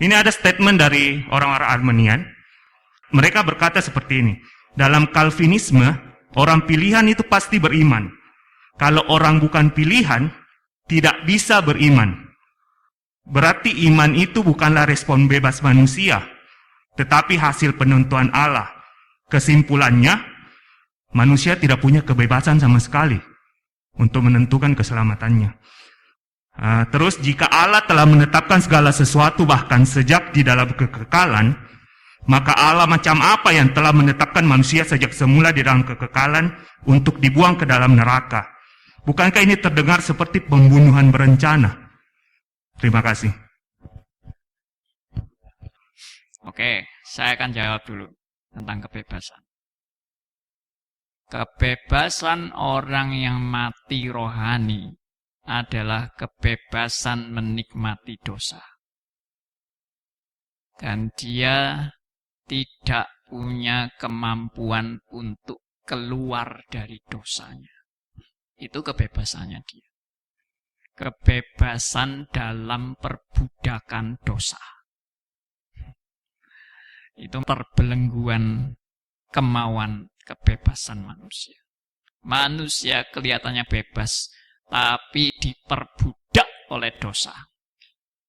Ini ada statement dari orang-orang Armenian. Mereka berkata seperti ini. Dalam Calvinisme, orang pilihan itu pasti beriman. Kalau orang bukan pilihan, tidak bisa beriman. Berarti iman itu bukanlah respon bebas manusia, tetapi hasil penentuan Allah. Kesimpulannya, manusia tidak punya kebebasan sama sekali untuk menentukan keselamatannya. Terus jika Allah telah menetapkan segala sesuatu bahkan sejak di dalam kekekalan, maka Allah macam apa yang telah menetapkan manusia sejak semula di dalam kekekalan untuk dibuang ke dalam neraka? Bukankah ini terdengar seperti pembunuhan berencana? Terima kasih. Oke, saya akan jawab dulu tentang kebebasan. Kebebasan orang yang mati rohani adalah kebebasan menikmati dosa. Dan dia tidak punya kemampuan untuk keluar dari dosanya. Itu kebebasannya dia. Kebebasan dalam perbudakan dosa. Itu perbelengguan kemauan kebebasan manusia. Manusia kelihatannya bebas, tapi diperbudak oleh dosa.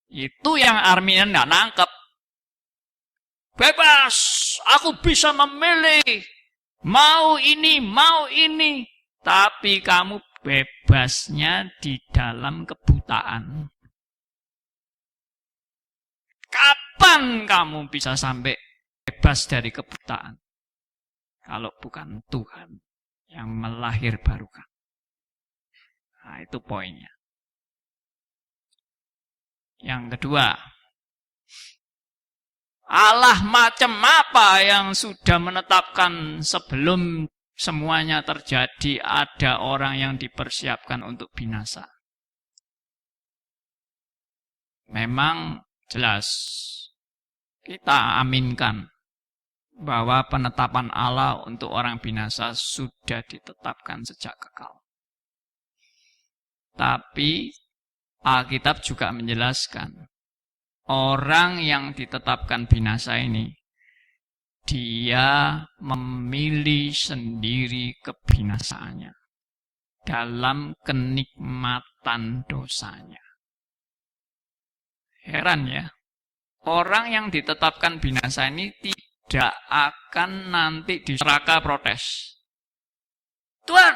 Itu yang Arminian nggak nangkep. Bebas, aku bisa memilih. Mau ini. Tapi kamu bebasnya di dalam kebutaan. Kapan kamu bisa sampai bebas dari kebutaan? Kalau bukan Tuhan yang melahir barukan. Nah, itu poinnya. Yang kedua, Allah macam apa yang sudah menetapkan sebelum semuanya terjadi ada orang yang dipersiapkan untuk binasa? Memang jelas kita aminkan bahwa penetapan Allah untuk orang binasa sudah ditetapkan sejak kekal. Tapi Alkitab juga menjelaskan orang yang ditetapkan binasa ini dia memilih sendiri kebinasaannya dalam kenikmatan dosanya. Heran ya, orang yang ditetapkan binasa ini tidak akan nanti di neraka protes. Tuhan,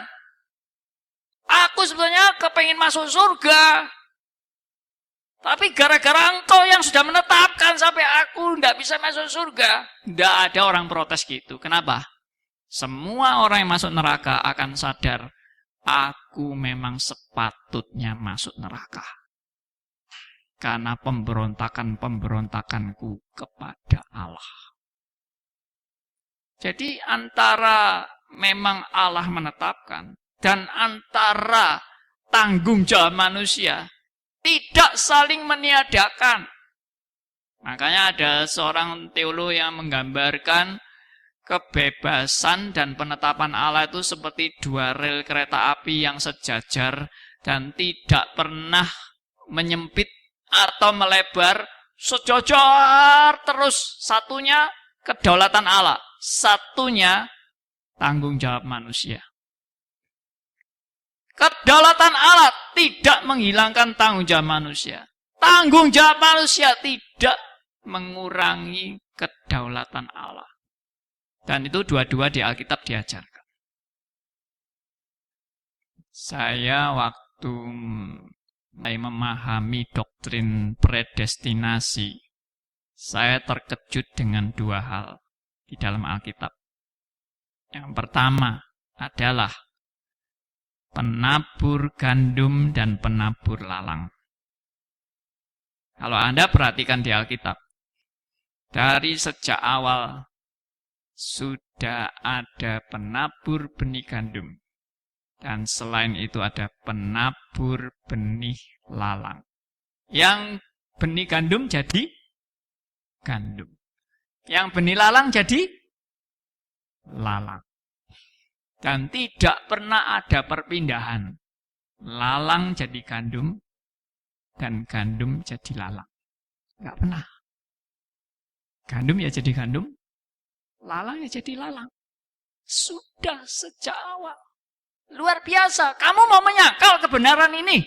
aku sebenarnya kepengen masuk surga. Tapi gara-gara engkau yang sudah menetapkan sampai aku tidak bisa masuk surga. Tidak ada orang protes gitu. Kenapa? Semua orang yang masuk neraka akan sadar, aku memang sepatutnya masuk neraka. Karena pemberontakanku kepada Allah. Jadi antara memang Allah menetapkan dan antara tanggung jawab manusia tidak saling meniadakan. Makanya ada seorang teolog yang menggambarkan kebebasan dan penetapan Allah itu seperti dua rel kereta api yang sejajar dan tidak pernah menyempit atau melebar, sejajar terus. Satunya kedaulatan Allah, satunya tanggung jawab manusia. Kedaulatan Allah tidak menghilangkan tanggung jawab manusia. Tanggung jawab manusia tidak mengurangi kedaulatan Allah. Dan itu dua-dua di Alkitab diajarkan. Saya waktu mulai memahami doktrin predestinasi, saya terkejut dengan dua hal di dalam Alkitab. Yang pertama adalah penabur gandum dan penabur lalang. Kalau Anda perhatikan di Alkitab, dari sejak awal sudah ada penabur benih gandum. Dan selain itu ada penabur benih lalang. Yang benih gandum jadi gandum. Yang benih lalang jadi lalang. Dan tidak pernah ada perpindahan. Lalang jadi gandum dan gandum jadi lalang. Enggak pernah. Gandum ya jadi gandum, lalang ya jadi lalang. Sudah sejak awal. Luar biasa, kamu mau menyangkal kebenaran ini.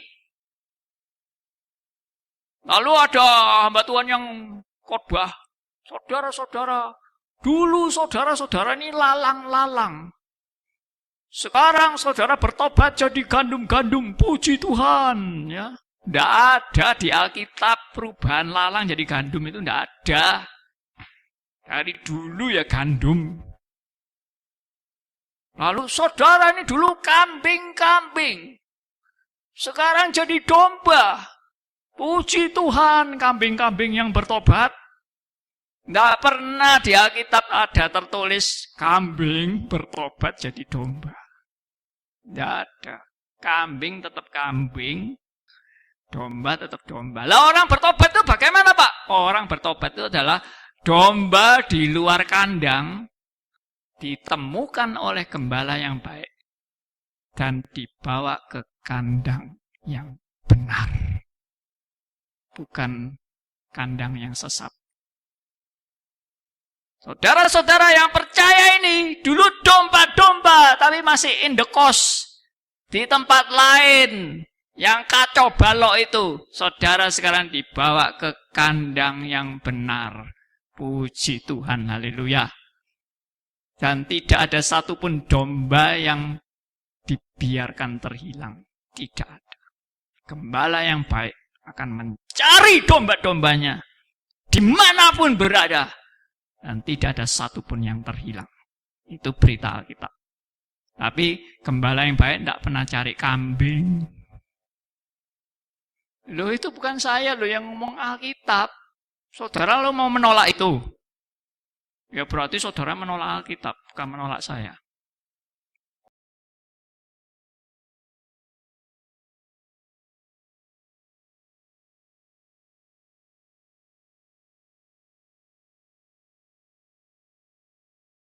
Lalu ada hamba Tuhan yang khotbah, saudara-saudara, dulu saudara-saudara ini lalang-lalang. Sekarang saudara bertobat jadi gandum-gandum, puji Tuhan. Ya, tidak ada di Alkitab perubahan lalang jadi gandum, itu tidak ada. Dari dulu ya gandum. Lalu saudara ini dulu kambing-kambing. Sekarang jadi domba. Puji Tuhan, kambing-kambing yang bertobat. Tidak pernah di Alkitab ada tertulis kambing bertobat jadi domba. Tidak ada. Kambing tetap kambing, domba tetap domba. Lah orang bertobat itu bagaimana, Pak? Orang bertobat itu adalah domba di luar kandang ditemukan oleh gembala yang baik dan dibawa ke kandang yang benar. Bukan kandang yang sesat. Saudara-saudara yang percaya ini dulu domba-domba tapi masih in the coast di tempat lain yang kacau balok itu. Saudara sekarang dibawa ke kandang yang benar. Puji Tuhan, haleluya. Dan tidak ada satupun domba yang dibiarkan terhilang. Tidak ada. Gembala yang baik akan mencari domba-dombanya dimanapun berada. Dan tidak ada satupun yang terhilang. Itu berita Alkitab. Tapi gembala yang baik tidak pernah cari kambing. Loh itu bukan saya loh yang ngomong Alkitab. Saudara lo mau menolak itu? Ya berarti saudara menolak Alkitab, bukan menolak saya.